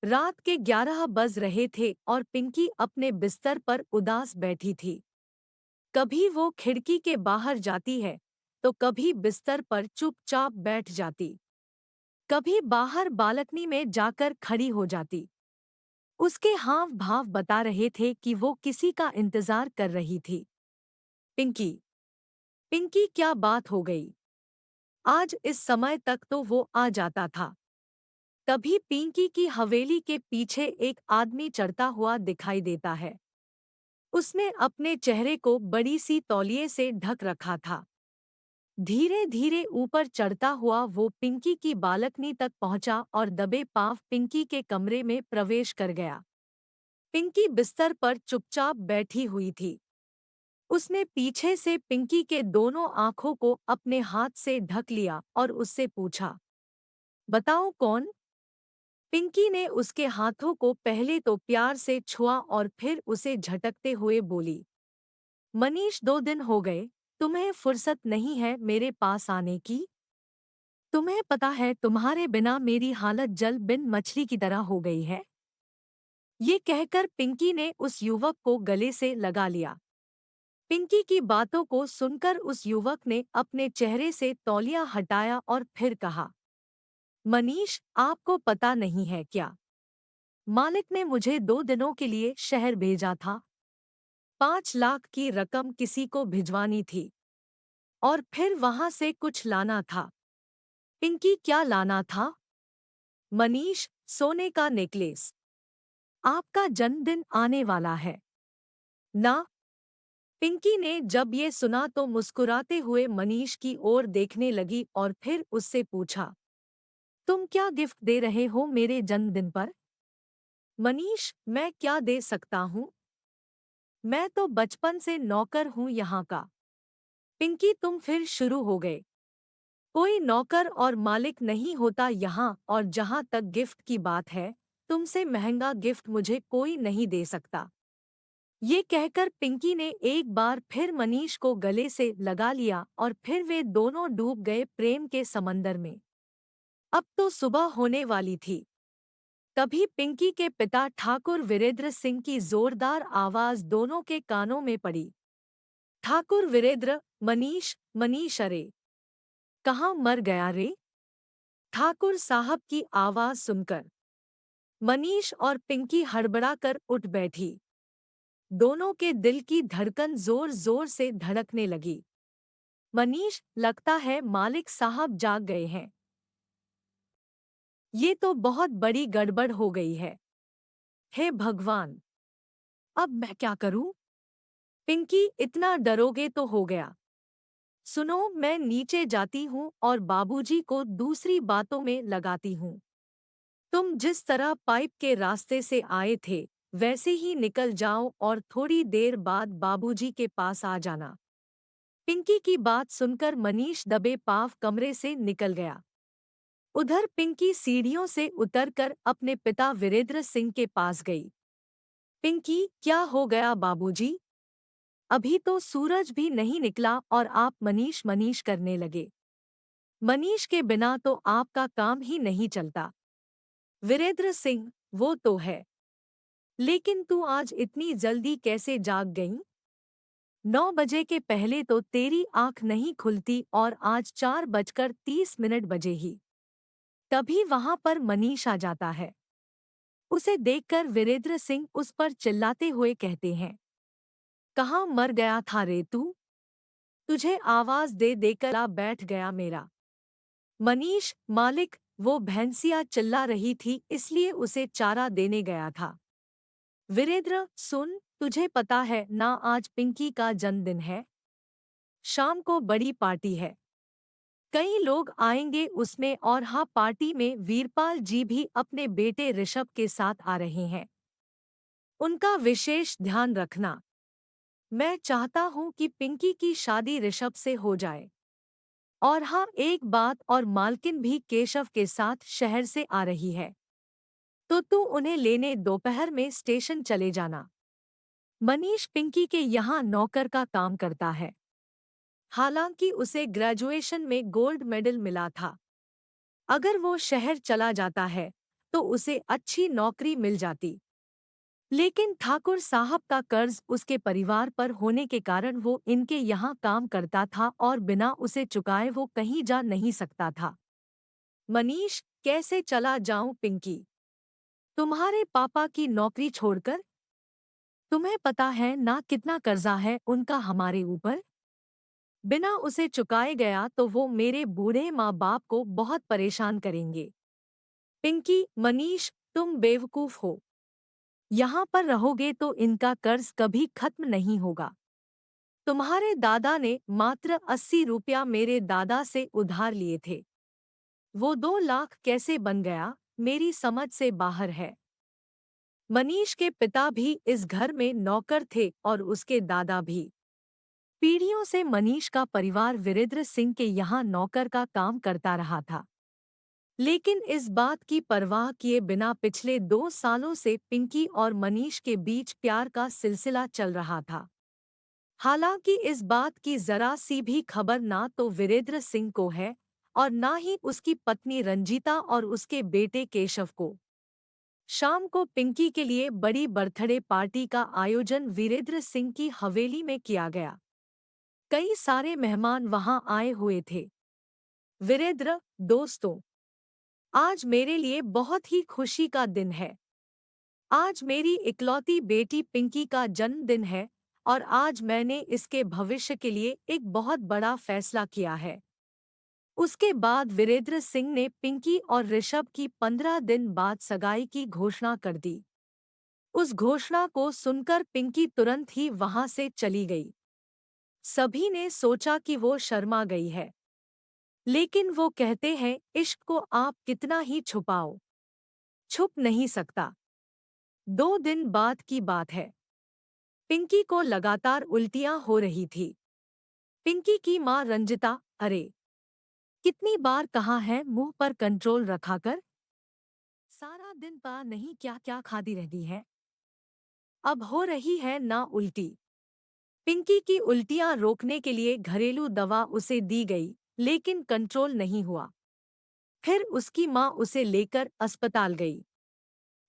रात के 11 बज रहे थे और पिंकी अपने बिस्तर पर उदास बैठी थी। कभी वो खिड़की के बाहर जाती है तो कभी बिस्तर पर चुपचाप बैठ जाती, कभी बाहर बालकनी में जाकर खड़ी हो जाती। उसके हाव भाव बता रहे थे कि वो किसी का इंतजार कर रही थी। पिंकी, पिंकी, क्या बात हो गई? आज इस समय तक तो वो आ जाता था। तभी पिंकी की हवेली के पीछे एक आदमी चढ़ता हुआ दिखाई देता है। उसने अपने चेहरे को बड़ी सी तौलिए से ढक रखा था। धीरे धीरे ऊपर चढ़ता हुआ वो पिंकी की बालकनी तक पहुंचा और दबे पांव पिंकी के कमरे में प्रवेश कर गया। पिंकी बिस्तर पर चुपचाप बैठी हुई थी। उसने पीछे से पिंकी के दोनों आंखों को अपने हाथ से ढक लिया और उससे पूछा, बताओ कौन? पिंकी ने उसके हाथों को पहले तो प्यार से छुआ और फिर उसे झटकते हुए बोली, मनीष, 2 दिन हो गए, तुम्हें फुर्सत नहीं है मेरे पास आने की? तुम्हें पता है तुम्हारे बिना मेरी हालत जल बिन मछली की तरह हो गई है। ये कहकर पिंकी ने उस युवक को गले से लगा लिया। पिंकी की बातों को सुनकर उस युवक ने अपने चेहरे से तौलिया हटाया और फिर कहा, मनीष, आपको पता नहीं है क्या? मालिक ने मुझे 2 दिनों के लिए शहर भेजा था। 5 लाख की रकम किसी को भिजवानी थी और फिर वहां से कुछ लाना था। पिंकी, क्या लाना था? मनीष, सोने का नेकलेस। आपका जन्मदिन आने वाला है ना? पिंकी ने जब ये सुना तो मुस्कुराते हुए मनीष की ओर देखने लगी और फिर उससे पूछा, तुम क्या गिफ्ट दे रहे हो मेरे जन्मदिन पर? मनीष, मैं क्या दे सकता हूँ? मैं तो बचपन से नौकर हूँ यहाँ का। पिंकी, तुम फिर शुरू हो गए। कोई नौकर और मालिक नहीं होता यहाँ, और जहाँ तक गिफ्ट की बात है, तुमसे महंगा गिफ्ट मुझे कोई नहीं दे सकता। ये कहकर पिंकी ने एक बार फिर मनीष को गले से लगा लिया और फिर वे दोनों डूब गए प्रेम के समंदर में। अब तो सुबह होने वाली थी। तभी पिंकी के पिता ठाकुर वीरेंद्र सिंह की जोरदार आवाज दोनों के कानों में पड़ी। ठाकुर वीरेंद्र, मनीष, मनीष, अरे कहाँ मर गया रे? ठाकुर साहब की आवाज सुनकर मनीष और पिंकी हड़बड़ाकर उठ बैठी। दोनों के दिल की धड़कन जोर जोर से धड़कने लगी। मनीष, लगता है मालिक साहब जाग गए हैं। ये तो बहुत बड़ी गड़बड़ हो गई है। हे भगवान, अब मैं क्या करूं? पिंकी, इतना डरोगे तो हो गया। सुनो, मैं नीचे जाती हूँ और बाबूजी को दूसरी बातों में लगाती हूँ। तुम जिस तरह पाइप के रास्ते से आए थे वैसे ही निकल जाओ और थोड़ी देर बाद बाबूजी के पास आ जाना। पिंकी की बात सुनकर मनीष दबे पांव कमरे से निकल गया। उधर पिंकी सीढ़ियों से उतरकर अपने पिता वीरेंद्र सिंह के पास गई। पिंकी, क्या हो गया बाबूजी? अभी तो सूरज भी नहीं निकला और आप मनीष मनीष करने लगे। मनीष के बिना तो आपका काम ही नहीं चलता। वीरेंद्र सिंह, वो तो है, लेकिन तू आज इतनी जल्दी कैसे जाग गई? 9 बजे के पहले तो तेरी आंख नहीं खुलती और आज 4:30 बजे ही। तभी वहां पर मनीष आ जाता है। उसे देखकर वीरेंद्र सिंह उस पर चिल्लाते हुए कहते हैं, कहाँ मर गया था रे तू? तुझे आवाज दे देकर आ बैठ गया मेरा। मनीष, मालिक, वो भैंसिया चिल्ला रही थी इसलिए उसे चारा देने गया था। वीरेंद्र, सुन, तुझे पता है ना आज पिंकी का जन्मदिन है। शाम को बड़ी पार्टी है। कई लोग आएंगे उसमें, और हाँ, पार्टी में वीरपाल जी भी अपने बेटे ऋषभ के साथ आ रहे हैं। उनका विशेष ध्यान रखना। मैं चाहता हूँ कि पिंकी की शादी ऋषभ से हो जाए। और हाँ, एक बात और, मालकिन भी केशव के साथ शहर से आ रही है, तो तू उन्हें लेने दोपहर में स्टेशन चले जाना। मनीष पिंकी के यहाँ नौकर का काम करता है। हालांकि उसे ग्रेजुएशन में गोल्ड मेडल मिला था। अगर वो शहर चला जाता है तो उसे अच्छी नौकरी मिल जाती। लेकिन ठाकुर साहब का कर्ज उसके परिवार पर होने के कारण वो इनके यहाँ काम करता था और बिना उसे चुकाए वो कहीं जा नहीं सकता था। मनीष, कैसे चला जाऊं पिंकी? तुम्हारे पापा की नौकरी छोड़कर? तुम्हें पता है ना कितना कर्जा है उनका हमारे ऊपर? बिना उसे चुकाए गया तो वो मेरे बूढ़े माँ बाप को बहुत परेशान करेंगे। पिंकी, मनीष, तुम बेवकूफ हो। यहाँ पर रहोगे तो इनका कर्ज कभी खत्म नहीं होगा। तुम्हारे दादा ने मात्र 80 रुपया मेरे दादा से उधार लिए थे। वो 2 लाख कैसे बन गया, मेरी समझ से बाहर है। मनीष के पिता भी इस घर में नौकर थे और उसके दादा भी। पीढ़ियों से मनीष का परिवार वीरेंद्र सिंह के यहाँ नौकर का काम करता रहा था। लेकिन इस बात की परवाह किए बिना पिछले 2 सालों से पिंकी और मनीष के बीच प्यार का सिलसिला चल रहा था। हालांकि इस बात की जरा सी भी खबर ना तो वीरेंद्र सिंह को है और ना ही उसकी पत्नी रंजीता और उसके बेटे केशव को। शाम को पिंकी के लिए बड़ी बर्थडे पार्टी का आयोजन वीरेंद्र सिंह की हवेली में किया गया। कई सारे मेहमान वहां आए हुए थे। वीरेंद्र, दोस्तों, आज मेरे लिए बहुत ही खुशी का दिन है। आज मेरी इकलौती बेटी पिंकी का जन्मदिन है और आज मैंने इसके भविष्य के लिए एक बहुत बड़ा फैसला किया है। उसके बाद वीरेंद्र सिंह ने पिंकी और ऋषभ की 15 दिन बाद सगाई की घोषणा कर दी। उस घोषणा को सुनकर पिंकी तुरंत ही वहां से चली गई। सभी ने सोचा कि वो शर्मा गई है। लेकिन वो कहते हैं, इश्क को आप कितना ही छुपाओ, छुप नहीं सकता। 2 दिन बाद की बात है। पिंकी को लगातार उल्टियां हो रही थी। पिंकी की माँ रंजिता, अरे कितनी बार कहा है मुंह पर कंट्रोल रखा कर, सारा दिन पा नहीं क्या क्या खाती रहती है। अब हो रही है ना उल्टी। पिंकी की उल्टियां रोकने के लिए घरेलू दवा उसे दी गई, लेकिन कंट्रोल नहीं हुआ। फिर उसकी माँ उसे लेकर अस्पताल गई।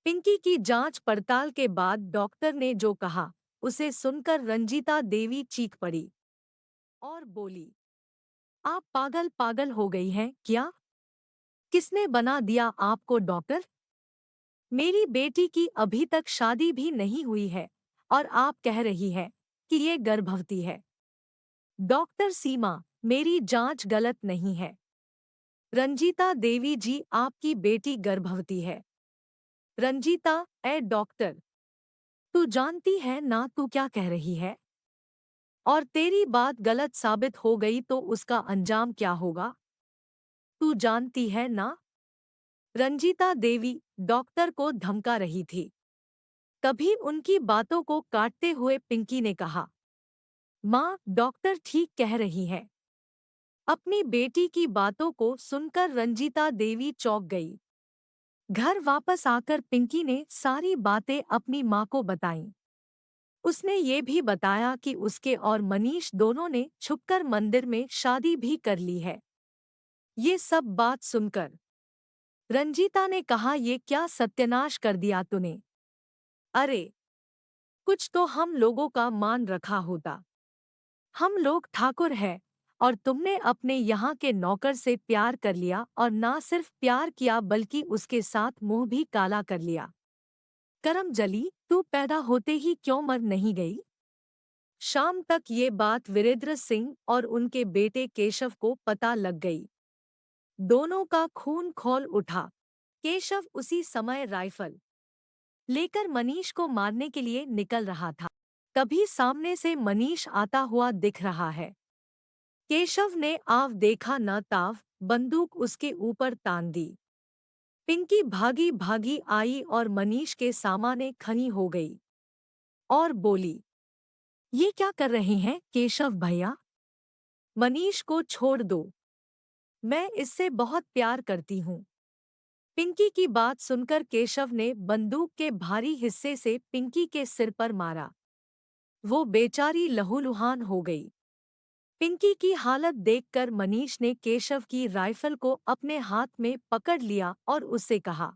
पिंकी की जांच पड़ताल के बाद डॉक्टर ने जो कहा, उसे सुनकर रंजीता देवी चीख पड़ी और बोली, आप पागल पागल हो गई हैं क्या? किसने बना दिया आपको डॉक्टर? मेरी बेटी की अभी तक शादी भी नहीं हुई है और आप कह रही है कि ये गर्भवती है। डॉक्टर सीमा, मेरी जांच गलत नहीं है। रंजीता देवी जी, आपकी बेटी गर्भवती है। रंजीता, ए डॉक्टर, तू जानती है ना तू क्या कह रही है? और तेरी बात गलत साबित हो गई तो उसका अंजाम क्या होगा? तू जानती है ना? रंजीता देवी डॉक्टर को धमका रही थी। तभी उनकी बातों को काटते हुए पिंकी ने कहा, माँ, डॉक्टर ठीक कह रही है। अपनी बेटी की बातों को सुनकर रंजीता देवी चौंक गई। घर वापस आकर पिंकी ने सारी बातें अपनी माँ को बताईं। उसने ये भी बताया कि उसके और मनीष दोनों ने छुपकर मंदिर में शादी भी कर ली है। ये सब बात सुनकर रंजीता ने कहा, ये क्या सत्यानाश कर दिया तूने? अरे, कुछ तो हम लोगों का मान रखा होता। हम लोग ठाकुर हैं और तुमने अपने यहाँ के नौकर से प्यार कर लिया और ना सिर्फ प्यार किया बल्कि उसके साथ मुंह भी काला कर लिया। करम जली, तू पैदा होते ही क्यों मर नहीं गई? शाम तक ये बात वीरेंद्र सिंह और उनके बेटे केशव को पता लग गई। दोनों का खून खौल उठा। केशव उसी समय राइफल लेकर मनीष को मारने के लिए निकल रहा था। तभी सामने से मनीष आता हुआ दिख रहा है। केशव ने आव देखा न ताव, बंदूक उसके ऊपर तान दी। पिंकी भागी भागी आई और मनीष के सामने खड़ी हो गई और बोली, ये क्या कर रहे हैं केशव भैया? मनीष को छोड़ दो, मैं इससे बहुत प्यार करती हूँ। पिंकी की बात सुनकर केशव ने बंदूक के भारी हिस्से से पिंकी के सिर पर मारा। वो बेचारी लहूलुहान हो गई। पिंकी की हालत देखकर मनीष ने केशव की राइफल को अपने हाथ में पकड़ लिया और उससे कहा,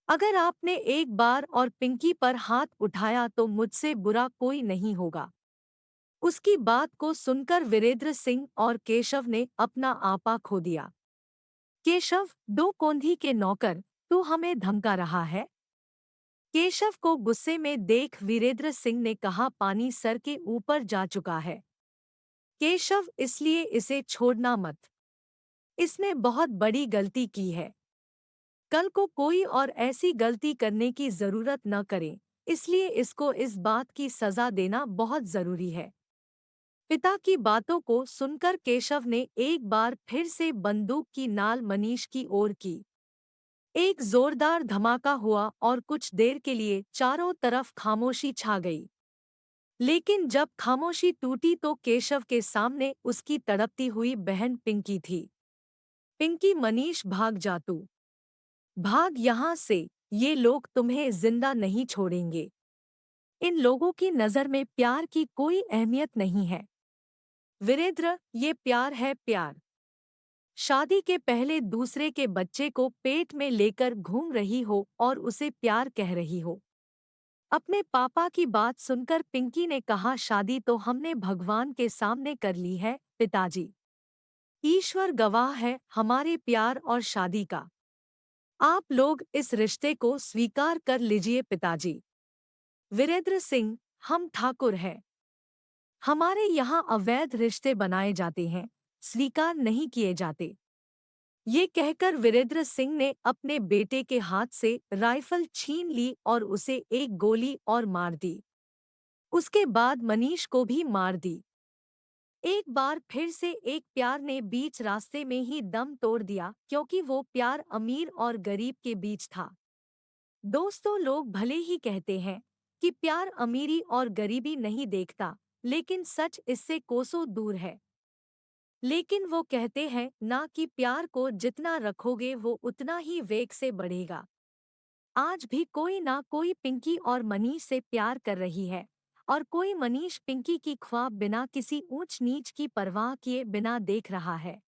अगर आपने एक बार और पिंकी पर हाथ उठाया तो मुझसे बुरा कोई नहीं होगा। उसकी बात को सुनकर वीरेंद्र सिंह और केशव ने अपना आपा खो दिया। केशव, दो कोंधी के नौकर, तू हमें धमका रहा है? केशव को गुस्से में देख वीरेंद्र सिंह ने कहा, पानी सर के ऊपर जा चुका है केशव, इसलिए इसे छोड़ना मत। इसने बहुत बड़ी गलती की है। कल को कोई और ऐसी गलती करने की जरूरत न करे, इसलिए इसको इस बात की सजा देना बहुत जरूरी है। पिता की बातों को सुनकर केशव ने एक बार फिर से बंदूक की नाल मनीष की ओर की। एक जोरदार धमाका हुआ और कुछ देर के लिए चारों तरफ खामोशी छा गई। लेकिन जब खामोशी टूटी तो केशव के सामने उसकी तड़पती हुई बहन पिंकी थी। पिंकी, मनीष भाग जा तू। भाग यहाँ से, ये लोग तुम्हें जिंदा नहीं छोड़ेंगे। इन लोगों की नज़र में प्यार की कोई अहमियत नहीं है। वीरेंद्र, ये प्यार है, प्यार। शादी के पहले दूसरे के बच्चे को पेट में लेकर घूम रही हो और उसे प्यार कह रही हो। अपने पापा की बात सुनकर पिंकी ने कहा, शादी तो हमने भगवान के सामने कर ली है पिताजी। ईश्वर गवाह है हमारे प्यार और शादी का। आप लोग इस रिश्ते को स्वीकार कर लीजिए पिताजी। वीरेंद्र सिंह, हम ठाकुर हैं। हमारे यहाँ अवैध रिश्ते बनाए जाते हैं, स्वीकार नहीं किए जाते। ये कहकर वीरेंद्र सिंह ने अपने बेटे के हाथ से राइफल छीन ली और उसे एक गोली और मार दी। उसके बाद मनीष को भी मार दी। एक बार फिर से एक प्यार ने बीच रास्ते में ही दम तोड़ दिया, क्योंकि वो प्यार अमीर और गरीब के बीच था। दोस्तों, लोग भले ही कहते हैं कि प्यार अमीरी और गरीबी नहीं देखता, लेकिन सच इससे कोसों दूर है। लेकिन वो कहते हैं ना कि प्यार को जितना रखोगे वो उतना ही वेग से बढ़ेगा। आज भी कोई ना कोई पिंकी और मनीष से प्यार कर रही है, और कोई मनीष पिंकी की ख्वाब बिना किसी ऊंच नीच की परवाह किए बिना देख रहा है।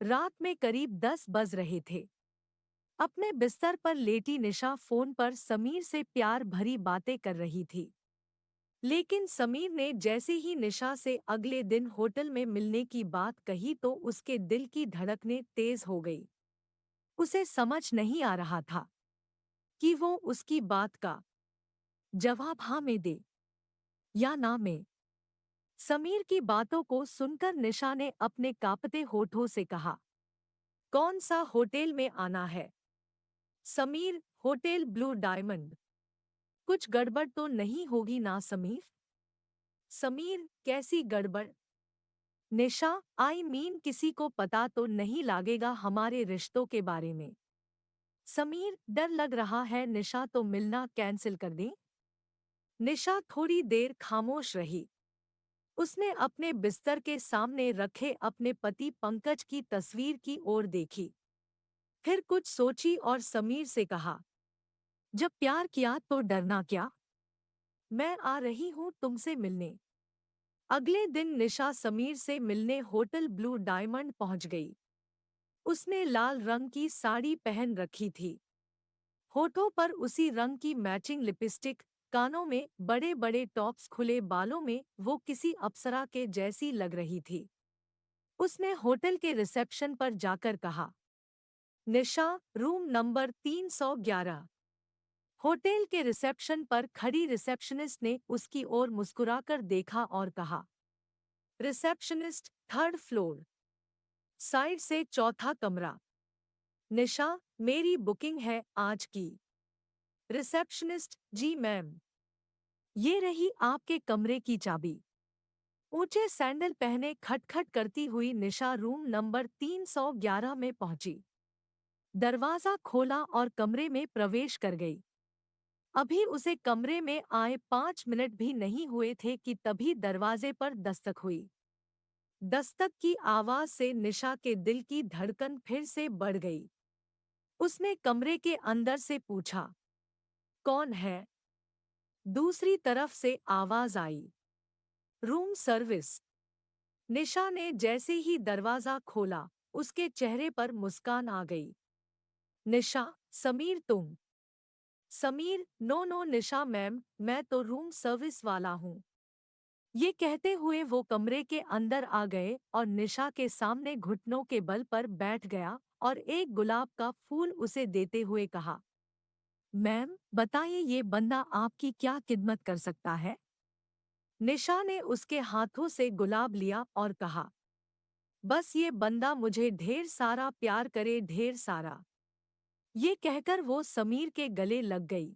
रात में करीब 10 बज रहे थे। अपने बिस्तर पर लेटी निशा फोन पर समीर से प्यार भरी बातें कर रही थी। लेकिन समीर ने जैसे ही निशा से अगले दिन होटल में मिलने की बात कही तो उसके दिल की धड़कनें तेज हो गई। उसे समझ नहीं आ रहा था कि वो उसकी बात का जवाब हाँ में दे या ना में। समीर की बातों को सुनकर निशा ने अपने कांपते होठों से कहा, कौन सा होटल में आना है? Sameer, hotel blue diamond. कुछ गड़बड़ तो नहीं होगी ना समीर? समीर, कैसी गड़बड़? निशा, किसी को पता तो नहीं लागेगा हमारे रिश्तों के बारे में? समीर, डर लग रहा है निशा, तो मिलना कैंसिल कर दें? निशा थोड़ी देर खामोश रही। उसने अपने बिस्तर के सामने रखे अपने पति पंकज की तस्वीर की ओर देखी। फिर कुछ सोची और समीर से कहा, जब प्यार किया तो डरना क्या? मैं आ रही हूँ तुमसे मिलने। अगले दिन निशा समीर से मिलने होटल ब्लू डायमंड पहुंच गई। उसने लाल रंग की साड़ी पहन रखी थी। होठों पर उसी रंग की मैचिंग लिपस्टिक, कानों में बड़े बड़े टॉप्स, खुले बालों में वो किसी अप्सरा के जैसी लग रही थी। उसने होटल के रिसेप्शन पर जाकर कहा, निशा, रूम नंबर 311। होटल के रिसेप्शन पर खड़ी रिसेप्शनिस्ट ने उसकी ओर मुस्कुराकर देखा और कहा, रिसेप्शनिस्ट, थर्ड फ्लोर, साइड से चौथा कमरा। निशा, मेरी बुकिंग है आज की। रिसेप्शनिस्ट, जी मैम। ये रही आपके कमरे की चाबी। ऊंचे सैंडल पहने खटखट करती हुई निशा रूम नंबर 311 में पहुंची। दरवाजा खोला और कमरे में प्रवेश कर गई। अभी उसे कमरे में आए 5 मिनट भी नहीं हुए थे कि तभी दरवाजे पर दस्तक हुई। दस्तक की आवाज से निशा के दिल की धड़कन फिर से बढ़ गई। उसने कमरे के अंदर से पूछा, कौन है? दूसरी तरफ से आवाज आई, रूम सर्विस। निशा ने जैसे ही दरवाजा खोला, उसके चेहरे पर मुस्कान आ गई। निशा, समीर तुम? समीर, नो नो निशा मैम, मैं तो रूम सर्विस वाला हूँ। ये कहते हुए वो कमरे के अंदर आ गए और निशा के सामने घुटनों के बल पर बैठ गया और एक गुलाब का फूल उसे देते हुए कहा, मैम बताइए ये बंदा आपकी क्या खिदमत कर सकता है? निशा ने उसके हाथों से गुलाब लिया और कहा, बस ये बंदा मुझे ढेर सारा प्यार करे, ढेर सारा। ये कहकर वो समीर के गले लग गई।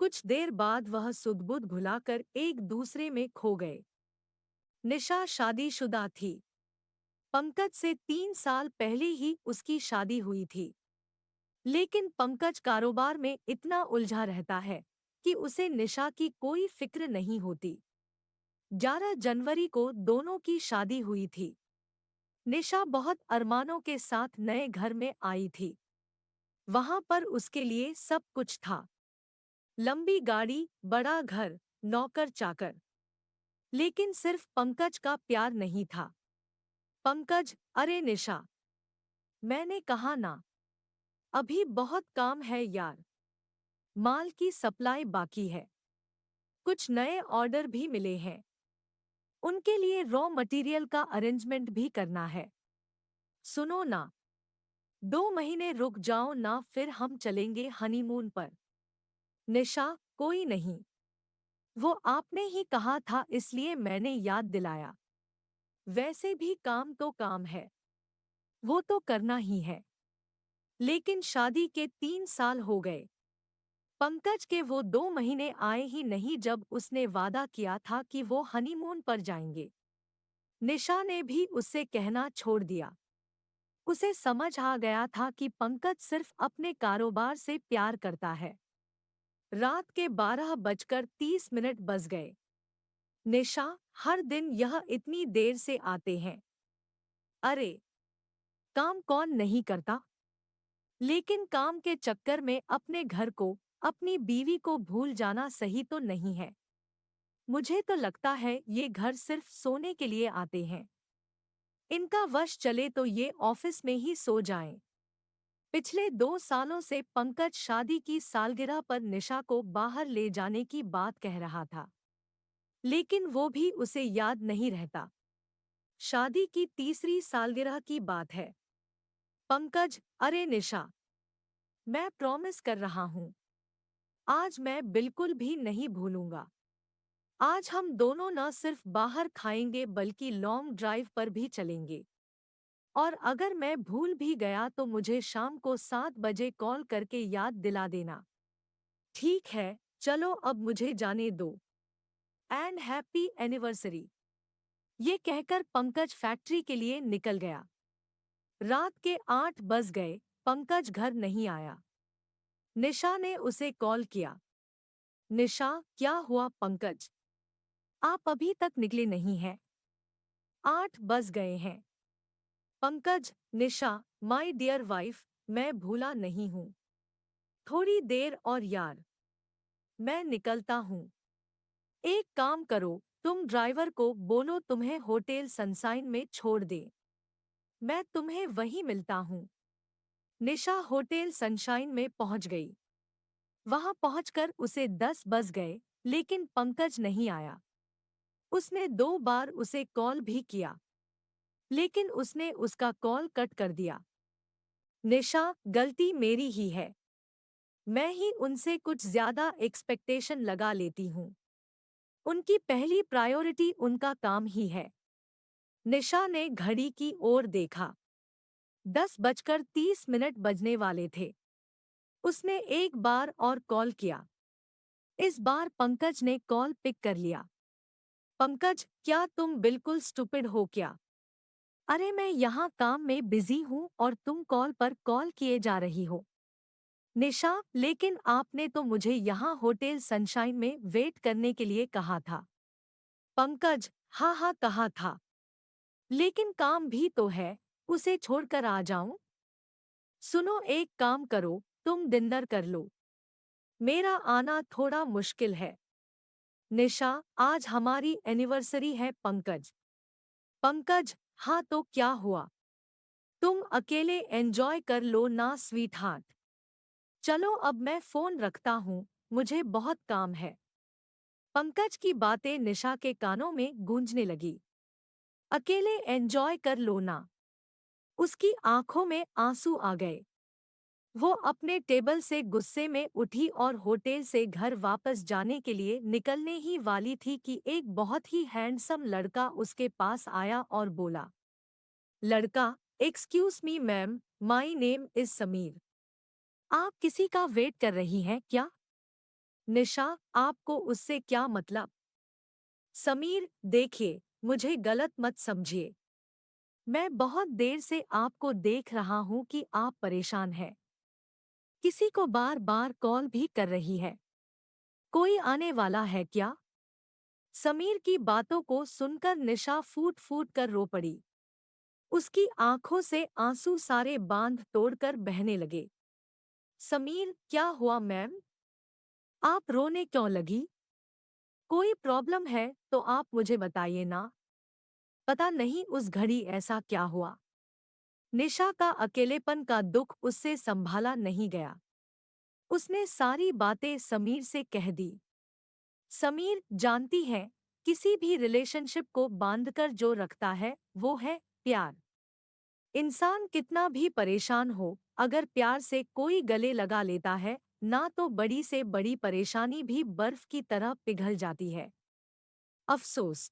कुछ देर बाद वह सुध-बुध भुलाकर एक दूसरे में खो गए। निशा शादीशुदा थी। पंकज से 3 साल पहले ही उसकी शादी हुई थी। लेकिन पंकज कारोबार में इतना उलझा रहता है कि उसे निशा की कोई फिक्र नहीं होती। 11 जनवरी को दोनों की शादी हुई थी। निशा बहुत अरमानों के साथ नए घर में आई थी। वहां पर उसके लिए सब कुछ था। लंबी गाड़ी, बड़ा घर, नौकर चाकर। लेकिन सिर्फ पंकज का प्यार नहीं था। पंकज, अरे निशा, मैंने कहा ना, अभी बहुत काम है यार। माल की सप्लाई बाकी है। कुछ नए ऑर्डर भी मिले हैं। उनके लिए रॉ मटेरियल का अरेंजमेंट भी करना है। सुनो ना, 2 महीने रुक जाओ ना, फिर हम चलेंगे हनीमून पर। निशा, कोई नहीं। वो आपने ही कहा था इसलिए मैंने याद दिलाया। वैसे भी काम तो काम है, वो तो करना ही है। लेकिन शादी के 3 साल हो गए। पंकज के वो 2 महीने आए ही नहीं जब उसने वादा किया था कि वो हनीमून पर जाएंगे। निशा ने भी उससे कहना छोड़ दिया। उसे समझ आ गया था कि पंकज सिर्फ अपने कारोबार से प्यार करता है। रात के 12:30 बज गए। निशा, हर दिन यह इतनी देर से आते हैं। अरे, काम कौन नहीं करता? लेकिन काम के चक्कर में अपने घर को, अपनी बीवी को भूल जाना सही तो नहीं है। मुझे तो लगता है ये घर सिर्फ सोने के लिए आते हैं। इनका वश चले तो ये ऑफिस में ही सो जाएं। पिछले 2 सालों से पंकज शादी की सालगिरह पर निशा को बाहर ले जाने की बात कह रहा था। लेकिन वो भी उसे याद नहीं रहता। शादी की तीसरी सालगिरह की बात है। पंकज, अरे निशा, मैं प्रॉमिस कर रहा हूँ, आज मैं बिल्कुल भी नहीं भूलूंगा। आज हम दोनों न सिर्फ बाहर खाएंगे बल्कि लॉन्ग ड्राइव पर भी चलेंगे। और अगर मैं भूल भी गया तो मुझे शाम को 7 बजे कॉल करके याद दिला देना। ठीक है, चलो अब मुझे जाने दो। And happy anniversary. ये कहकर पंकज फैक्ट्री के लिए निकल गया। रात के 8 बज गए, पंकज घर नहीं आया। निशा ने उसे कॉल किया। निशा, क्या हुआ पंकज? आप अभी तक निकले नहीं हैं। 8 बज गए हैं। पंकज, निशा, माय डियर वाइफ, मैं भूला नहीं हूँ। थोड़ी देर और यार, मैं निकलता हूँ। एक काम करो, तुम ड्राइवर को बोलो तुम्हें होटल सनसाइन में छोड़ दे। मैं तुम्हें वहीं मिलता हूँ। निशा होटल सनशाइन में पहुंच गई। वहां पहुंचकर उसे 10 बज गए, लेकिन पंकज नहीं आया। उसने 2 बार उसे कॉल भी किया, लेकिन उसने उसका कॉल कट कर दिया। निशा, गलती मेरी ही है। मैं ही उनसे कुछ ज्यादा एक्सपेक्टेशन लगा लेती हूँ। उनकी पहली प्रायोरिटी उनका काम ही है। निशा ने घड़ी की ओर देखा। 10:30 बजने वाले थे। उसने एक बार और कॉल किया। इस बार पंकज ने कॉल पिक कर लिया। पंकज, क्या तुम बिल्कुल स्टूपिड हो क्या? अरे मैं यहाँ काम में बिजी हूँ और तुम कॉल पर कॉल किए जा रही हो। निशा, लेकिन आपने तो मुझे यहाँ होटल सनशाइन में वेट करने के लिए कहा था। पंकज, हाँ हाँ कहा था। लेकिन काम भी तो है, उसे छोड़कर आ जाऊं? सुनो, एक काम करो, तुम डिनर कर लो। मेरा आना थोड़ा मुश्किल है। निशा, आज हमारी एनिवर्सरी है पंकज। पंकज, हाँ तो क्या हुआ? तुम अकेले एंजॉय कर लो ना स्वीट हार्ट। चलो अब मैं फोन रखता हूँ, मुझे बहुत काम है। पंकज की बातें निशा के कानों में गूंजने लगी। अकेले एंजॉय कर लो ना। उसकी आंखों में आंसू आ गए। वो अपने टेबल से गुस्से में उठी और होटल से घर वापस जाने के लिए निकलने ही वाली थी कि एक बहुत ही हैंडसम लड़का उसके पास आया और बोला। लड़का, excuse me ma'am, my name is Sameer. आप किसी का वेट कर रही हैं क्या? निशा, आपको उससे क्या मतलब? समीर, देखिए, मुझे गलत मत समझिए। मैं बहुत देर से आपको देख रहा हूं कि आप परेशान हैं। किसी को बार बार कॉल भी कर रही है। कोई आने वाला है क्या? समीर की बातों को सुनकर निशा फूट फूट कर रो पड़ी। उसकी आंखों से आंसू सारे बांध तोड़कर बहने लगे। समीर, क्या हुआ मैम? आप रोने क्यों लगी? कोई प्रॉब्लम है तो आप मुझे बताइए ना। पता नहीं उस घड़ी ऐसा क्या हुआ। निशा का अकेलेपन का दुख उससे संभाला नहीं गया। उसने सारी बातें समीर से कह दी। समीर, जानती है, किसी भी रिलेशनशिप को बांधकर जो रखता है वो है प्यार। इंसान कितना भी परेशान हो, अगर प्यार से कोई गले लगा लेता है ना, तो बड़ी से बड़ी परेशानी भी बर्फ की तरह पिघल जाती है। अफसोस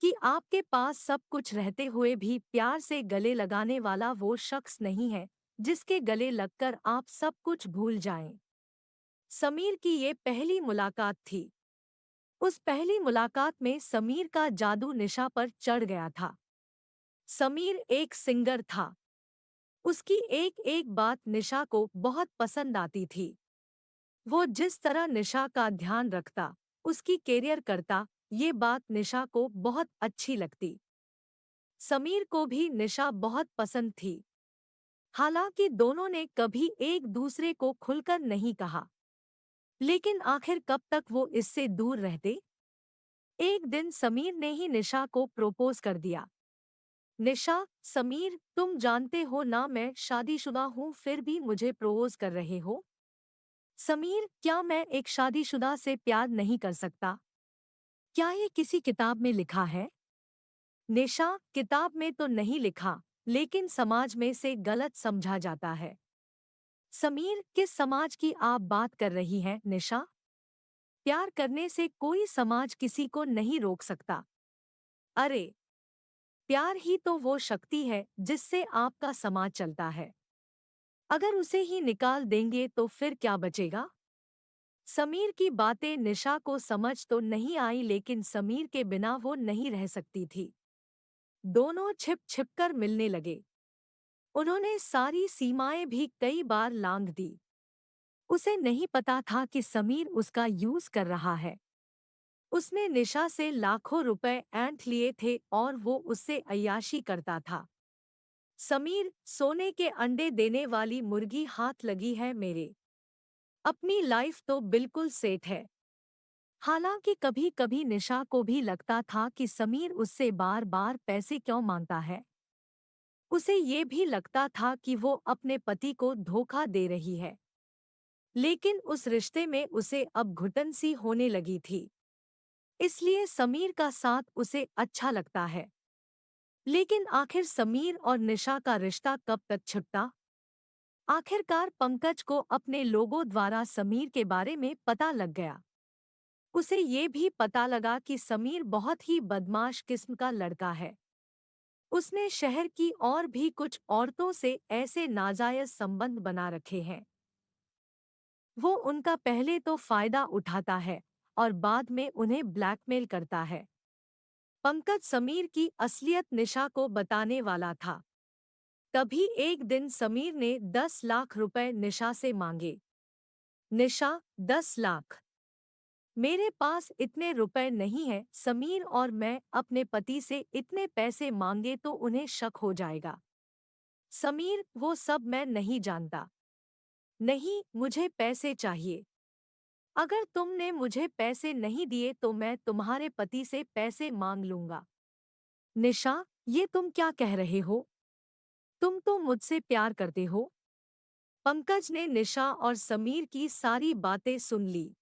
कि आपके पास सब कुछ रहते हुए भी प्यार से गले लगाने वाला वो शख्स नहीं है जिसके गले लगकर आप सब कुछ भूल जाएं। समीर की ये पहली मुलाकात थी। उस पहली मुलाकात में समीर का जादू निशा पर चढ़ गया था। समीर एक सिंगर था। उसकी एक एक बात निशा को बहुत पसंद आती थी। वो जिस तरह निशा का ध्यान रखता, उसकी केयर करता, ये बात निशा को बहुत अच्छी लगती। समीर को भी निशा बहुत पसंद थी। हालांकि दोनों ने कभी एक दूसरे को खुलकर नहीं कहा, लेकिन आखिर कब तक वो इससे दूर रहते? एक दिन समीर ने ही निशा को प्रपोज कर दिया। निशा, समीर, तुम जानते हो ना मैं शादीशुदा हूँ, फिर भी मुझे प्रपोज कर रहे हो? समीर, क्या मैं एक शादीशुदा से प्यार नहीं कर सकता? क्या ये किसी किताब में लिखा है? निशा, किताब में तो नहीं लिखा, लेकिन समाज में से गलत समझा जाता है। समीर, किस समाज की आप बात कर रही हैं निशा? प्यार करने से कोई समाज किसी को नहीं रोक सकता। अरे, प्यार ही तो वो शक्ति है जिससे आपका समाज चलता है। अगर उसे ही निकाल देंगे तो फिर क्या बचेगा? समीर की बातें निशा को समझ तो नहीं आई, लेकिन समीर के बिना वो नहीं रह सकती थी। दोनों छिप छिपकर मिलने लगे। उन्होंने सारी सीमाएं भी कई बार लांघ दी। उसे नहीं पता था कि समीर उसका यूज कर रहा है। उसने निशा से लाखों रुपए ऐंठ लिए थे और वो उससे अय्याशी करता था। समीर, सोने के अंडे देने वाली मुर्गी हाथ लगी है मेरे। अपनी लाइफ तो बिल्कुल सेट है। हालांकि कभी कभी निशा को भी लगता था कि समीर उससे बार बार पैसे क्यों मांगता है। उसे ये भी लगता था कि वो अपने पति को धोखा दे रही है। लेकिन उस रिश्ते में उसे अब घुटन सी होने लगी थी। इसलिए समीर का साथ उसे अच्छा लगता है। लेकिन आखिर समीर और निशा का रिश्ता कब तक छुटता? आखिरकार पंकज को अपने लोगों द्वारा समीर के बारे में पता लग गया। उसे ये भी पता लगा कि समीर बहुत ही बदमाश किस्म का लड़का है। उसने शहर की और भी कुछ औरतों से ऐसे नाजायज संबंध बना रखे हैं। वो उनका पहले तो फायदा उठाता है और बाद में उन्हें ब्लैकमेल करता है। पंकज समीर की असलियत निशा को बताने वाला था। तभी एक दिन समीर ने 10 लाख रुपए निशा से मांगे। निशा, 10 लाख? मेरे पास इतने रुपए नहीं हैं। समीर और मैं अपने पति से इतने पैसे मांगे तो उन्हें शक हो जाएगा। समीर, वो सब मैं नहीं जानता। नहीं, मुझे पैसे चाहिए। अगर तुमने मुझे पैसे नहीं दिए तो मैं तुम्हारे पति से पैसे मांग लूंगा। निशा, ये तुम क्या कह रहे हो? तुम तो मुझसे प्यार करते हो। पंकज ने निशा और समीर की सारी बातें सुन ली।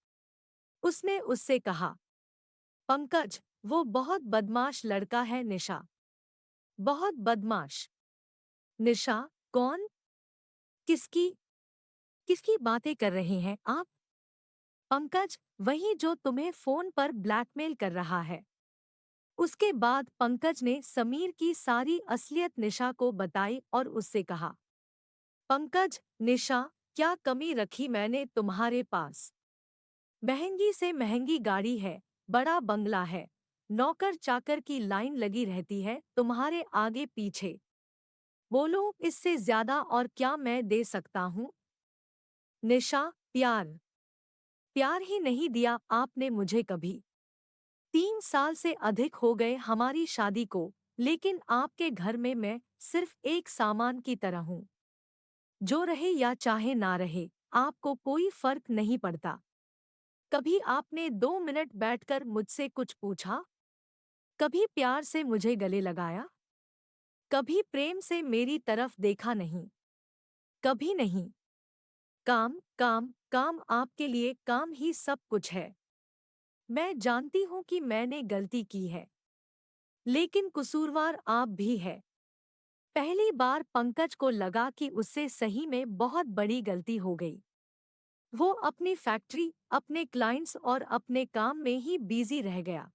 उसने उससे कहा, पंकज, वो बहुत बदमाश लड़का है निशा। बहुत बदमाश। निशा, कौन? किसकी किसकी बातें कर रहे हैं आप? पंकज, वही जो तुम्हें फोन पर ब्लैकमेल कर रहा है। उसके बाद पंकज ने समीर की सारी असलियत निशा को बताई और उससे कहा, पंकज, निशा, क्या कमी रखी मैंने तुम्हारे पास? महंगी से महंगी गाड़ी है, बड़ा बंगला है, नौकर चाकर की लाइन लगी रहती है तुम्हारे आगे पीछे। बोलो, इससे ज्यादा और क्या मैं दे सकता हूँ? निशा, प्यार। प्यार ही नहीं दिया आपने मुझे कभी। 3 साल से अधिक हो गए हमारी शादी को, लेकिन आपके घर में मैं सिर्फ एक सामान की तरह हूँ। जो रहे या चाहे ना रहे, आपको कोई फर्क नहीं पड़ता। कभी आपने 2 मिनट बैठकर मुझसे कुछ पूछा? कभी प्यार से मुझे गले लगाया? कभी प्रेम से मेरी तरफ देखा नहीं? कभी नहीं। काम काम काम, आपके लिए काम ही सब कुछ है। मैं जानती हूँ कि मैंने गलती की है, लेकिन कसूरवार आप भी है। पहली बार पंकज को लगा कि उससे सही में बहुत बड़ी गलती हो गई। वो अपनी फैक्ट्री, अपने क्लाइंट्स और अपने काम में ही बिजी रह गया।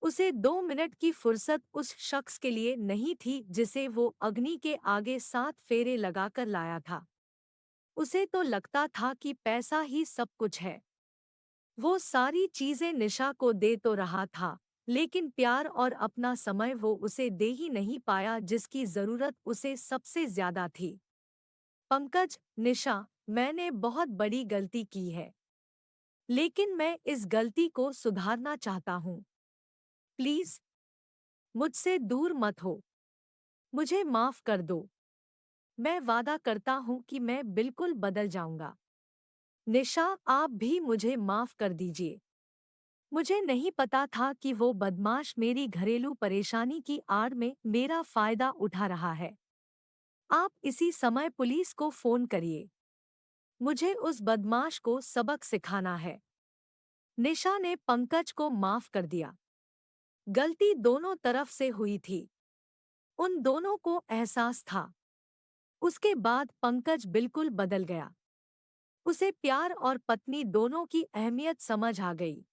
उसे 2 मिनट की फुर्सत उस शख्स के लिए नहीं थी जिसे वो अग्नि के आगे 7 फेरे लगाकर लाया था। उसे तो लगता था कि पैसा ही सब कुछ है। वो सारी चीजें निशा को दे तो रहा था, लेकिन प्यार और अपना समय वो उसे दे ही नहीं पाया जिसकी जरूरत उसे सबसे ज्यादा थी। पंकज, निशा, मैंने बहुत बड़ी गलती की है, लेकिन मैं इस गलती को सुधारना चाहता हूँ। प्लीज, मुझसे दूर मत हो। मुझे माफ कर दो। मैं वादा करता हूँ कि मैं बिल्कुल बदल जाऊंगा। निशा, आप भी मुझे माफ कर दीजिए। मुझे नहीं पता था कि वो बदमाश मेरी घरेलू परेशानी की आड़ में मेरा फायदा उठा रहा है। आप इसी समय पुलिस को फोन करिए। मुझे उस बदमाश को सबक सिखाना है। निशा ने पंकज को माफ कर दिया। गलती दोनों तरफ से हुई थी। उन दोनों को एहसास था। उसके बाद पंकज बिल्कुल बदल गया। उसे प्यार और पत्नी दोनों की अहमियत समझ आ गई।